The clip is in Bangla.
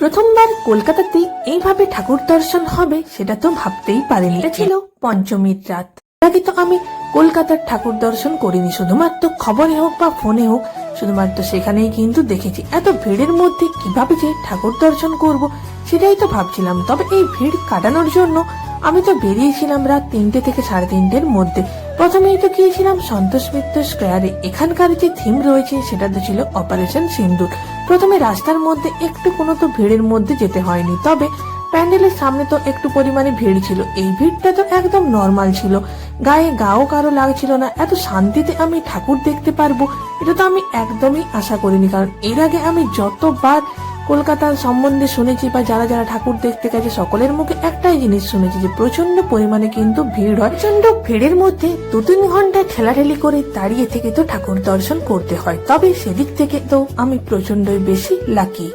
প্রথমবার কলকাতাতে এইভাবে ঠাকুর দর্শন হবে সেটা তো ভাবতেই পারিনি। এটা ছিল পঞ্চমীর রাত। আগে তো আমি কলকাতার ঠাকুর দর্শন করিনি, শুধুমাত্র খবরে হোক বা ফোনে হোক, শুধুমাত্র সেখানেই কিন্তু দেখেছি। এত ভিড়ের মধ্যে কিভাবে যে ঠাকুর দর্শন করব সেটাই তো ভাবছিলাম। তবে এই ভিড় কাটানোর জন্য আমি তো বেরিয়েছিলাম রাত 3টে থেকে 3:30-র মধ্যে। প্রথমেই তো গিয়েছিলাম সন্তোষ মিত্র স্কোয়ারে। এখানকার যে থিম রয়েছে সেটা তো ছিল অপারেশন সিন্দুর। প্রথমে রাস্তার মধ্যে একটু কোনো তো ভিড়ের মধ্যে যেতে হয়নি, তবে প্যান্ডেলের সামনে তো একটু পরিমাণে ভিড় ছিল। এই ভিড়টা তো একদম নর্মাল ছিল, গায়ে গাও কারো লাগছিল না। এত শান্তিতে আমি ঠাকুর দেখতে পারবো এটা তো আমি একদমই আশা করিনি, কারণ এর আগে আমি যতবার কলকাতার সম্বন্ধে শুনেছি বা যারা যারা ঠাকুর দেখতে গেছে সকলের মুখে একটাই জিনিস শুনেছি যে প্রচন্ড পরিমাণে কিন্তু ভিড় হয়। প্রচন্ড ভিড়ের মধ্যে 2-3 ঘন্টা ঠেলাঠেলি করে দাঁড়িয়ে থেকে তো ঠাকুর দর্শন করতে হয়। তবে সেদিক থেকে তো আমি প্রচন্ডই বেশি লাকি।